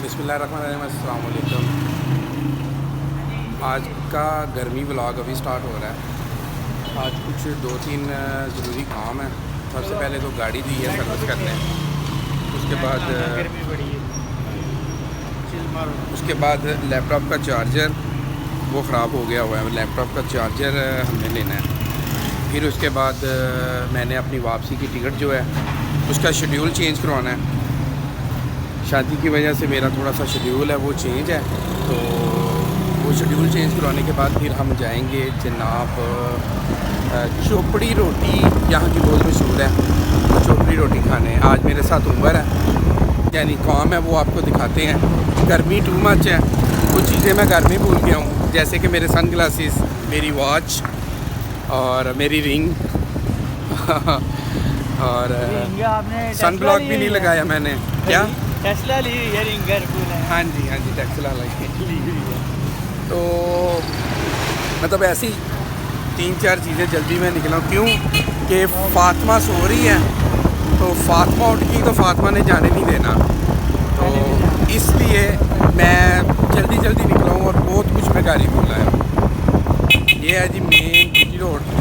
बिस्मिल्लाहिर्रहमानिर्रहीम, अस्सलाम वालेकुम। आज का गर्मी व्लॉग अभी स्टार्ट हो रहा है। आज कुछ 2-3 ज़रूरी काम है। सबसे पहले तो गाड़ी दी है सर्विस करने, उसके बाद लैपटॉप का चार्जर वो ख़राब हो गया हुआ है। लैपटॉप का चार्जर हमने लेना है। फिर उसके बाद मैंने अपनी वापसी की टिकट जो है उसका शेड्यूल चेंज करवाना है। शादी की वजह से मेरा थोड़ा सा शेड्यूल है वो चेंज है, तो वो शेड्यूल चेंज करवाने के बाद फिर हम जाएंगे जनाब चोपड़ी रोटी, यहाँ की बहुत मशहूर है, चोपड़ी रोटी खाने। आज मेरे साथ उमर है, यानी काम है, वो आपको दिखाते हैं। गर्मी टू मच है, कुछ चीज़ें मैं घर में भूल गया हूँ, जैसे कि मेरे सन ग्लासेस, मेरी वॉच और मेरी रिंग और सन ब्लॉक भी नहीं लगाया मैंने। क्या टेस्ला ली हुई है, रिंगर फुल है। हाँ जी टेक्सला लगी ली हुई है। तो मतलब ऐसी 3-4 चीज़ें जल्दी में निकला। क्यों कि फ़ातिमा सो रही है, तो फ़ातिमा उठ गई तो फ़ातिमा ने जाने नहीं देना, तो इसलिए मैं जल्दी निकला हूँ और बहुत कुछ मैं गाड़ी भूला है। ये है जी मेन जीटी रोड।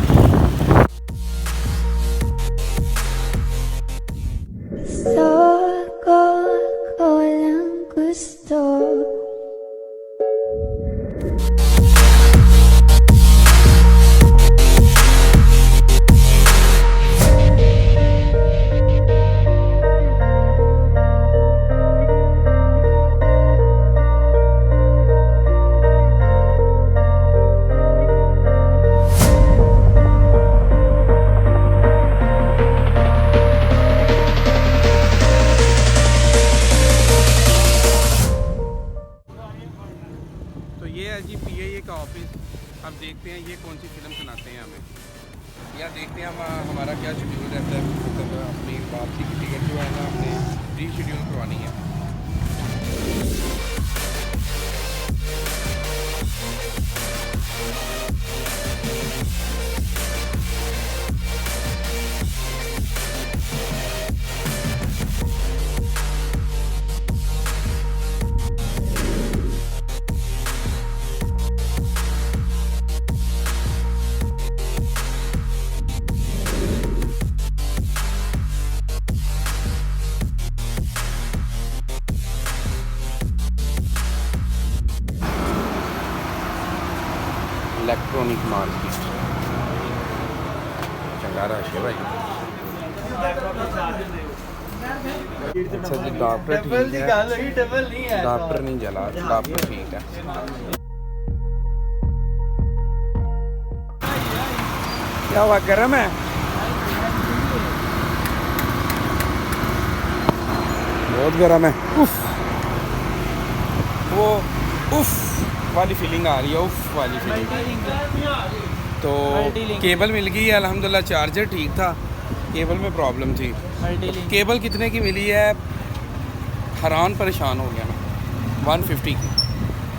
तो ये है जी PIA का ऑफिस। अब देखते हैं ये कौन सी फ़िल्म सुनाते हैं हमें, या देखते हैं हम हमारा क्या शेड्यूल रहता है। मतलब अपनी वापसी की टिकट जो है ना हमने री शेड्यूल करवानी है। इलेक्ट्रॉनिक मार्केट चंगा रश है भाई। अच्छा जी, डॉक्टर ठीक है, डॉक्टर नहीं जला, डॉक्टर ठीक है। क्या हुआ, गर्म है? बहुत गर्म है। उफ, वो उफ वाली फीलिंग आ रही है, उफ वाली फीलिंग। तो केबल मिल गई है अल्हम्दुलिल्लाह, चार्जर ठीक था, केबल में प्रॉब्लम थी। तो केबल कितने की मिली है, हैरान परेशान हो गया मैं। 150 की,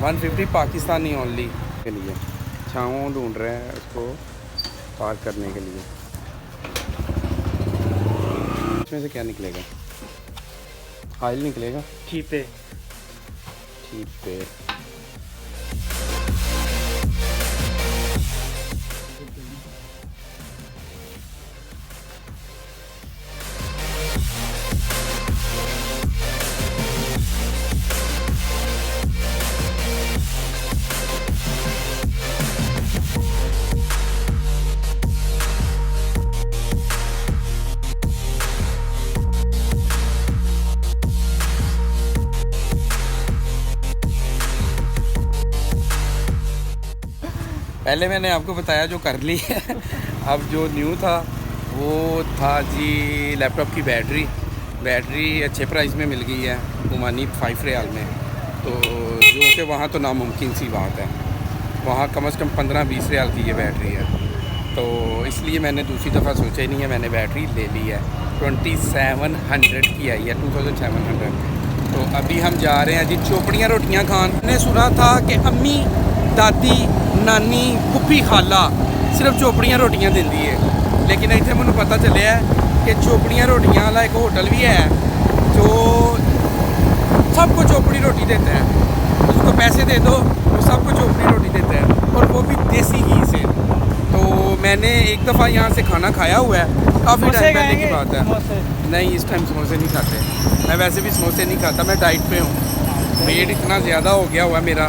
150 पाकिस्तानी ओनली के लिए। छाँव ढूंढ रहे हैं उसको पार करने के लिए। इसमें से क्या निकलेगा? ऑयल निकलेगा, चीपे पहले मैंने आपको बताया जो कर ली है। अब जो न्यू था वो था जी लैपटॉप की बैटरी अच्छे प्राइस में मिल गई है, ओमानी 5 रियाल में। तो जो कि वहाँ तो नामुमकिन सी बात है, वहाँ कम से कम 15-20 रियाल की ये बैटरी है। तो इसलिए मैंने दूसरी दफ़ा सोचा ही नहीं है, मैंने बैटरी ले ली है। 2700 की आई है, 2700। तो अभी हम जा रहे हैं जी चोपड़ियाँ रोटियाँ खान। मैंने सुना था कि अम्मी, दादी, नानी, पुप्पी, खाला सिर्फ चोपड़ियाँ रोटियाँ देती है, लेकिन इतने मैंने पता चलिया कि चोपड़ियाँ रोटियाँ वाला एक होटल भी है जो सबको चोपड़ी रोटी देता है, उसको पैसे दे दो वो सबको चोपड़ी रोटी देता है, और वो भी देसी घी से। तो मैंने एक दफ़ा यहाँ से खाना खाया हुआ है, काफ़ी टाइम पहले की बात है। नहीं, इस टाइम समोसे नहीं खाते, मैं वैसे भी समोसे नहीं खाता, मैं डाइट पे हूँ। वेट इतना ज़्यादा हो गया हुआ है मेरा,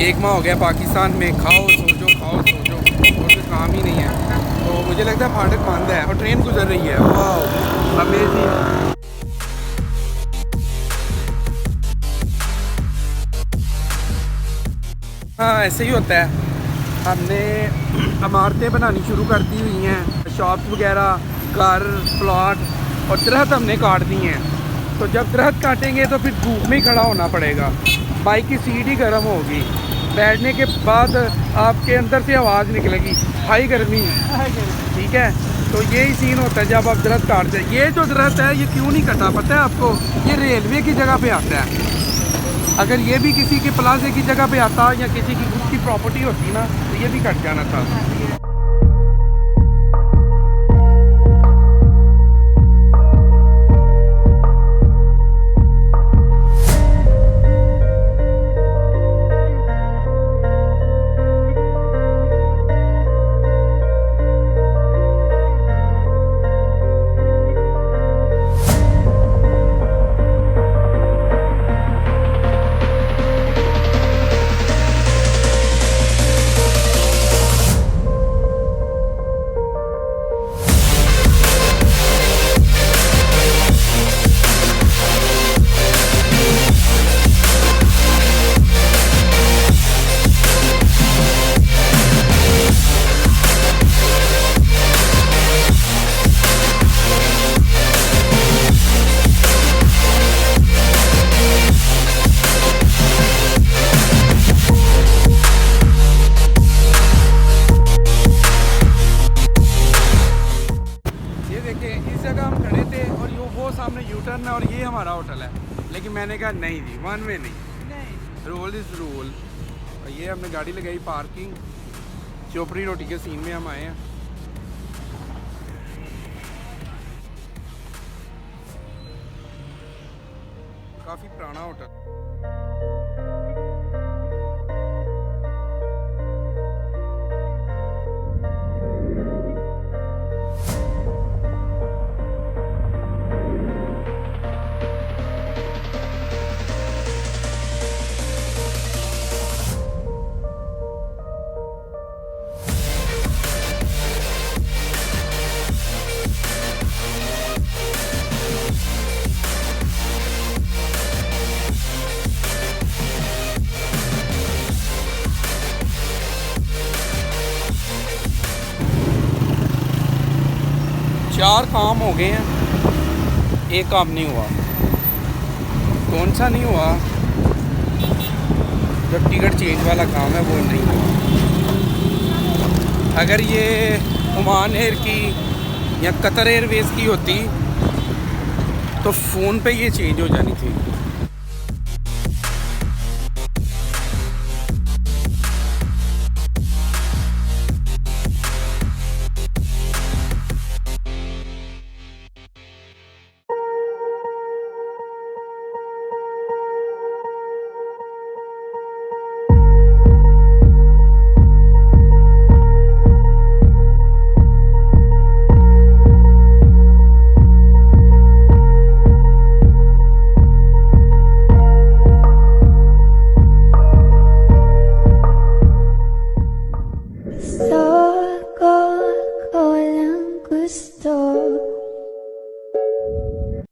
1 माह हो गया पाकिस्तान में, खाओ सो जो और कोई काम ही नहीं है। तो मुझे लगता है फाटक बंद है और ट्रेन गुजर रही है। वाह अमेजिंग। हाँ, ऐसे ही होता है। हमने इमारतें बनानी शुरू कर दी हुई हैं, शॉप्स वगैरह, घर, प्लॉट, और दरख्त हमने काट दिए हैं। तो जब दरख्त काटेंगे तो फिर धूप में ही खड़ा होना पड़ेगा, बाइक की सीट ही गर्म होगी, बैठने के बाद आपके अंदर से आवाज़ निकलेगी, हाई गर्मी, ठीक है। तो यही सीन होता है जब आप दरख्त काटते हैं। ये जो दरख्त है ये क्यों नहीं कटा पता है आपको? ये रेलवे की जगह पे आता है। अगर ये भी किसी के प्लाजे की जगह पे आता या किसी की खुद की प्रॉपर्टी होती ना तो ये भी कट जाना था। इस जगह हम खड़े थे और वो सामने यू टर्न है और ये हमारा होटल है, लेकिन मैंने कहा नहीं जी, वन वे नहीं, रूल इज़ रूल। और ये हमने गाड़ी लगाई पार्किंग, चोपड़ी रोटी के सीन में हम आए हैं। काफ़ी पुराना होटल। चार काम हो गए हैं, एक काम नहीं हुआ। कौन सा नहीं हुआ? जो टिकट चेंज वाला काम है वो नहीं हुआ। अगर ये ओमान एयर की या कतर एयरवेज़ की होती तो फ़ोन पे ये चेंज हो जानी थी।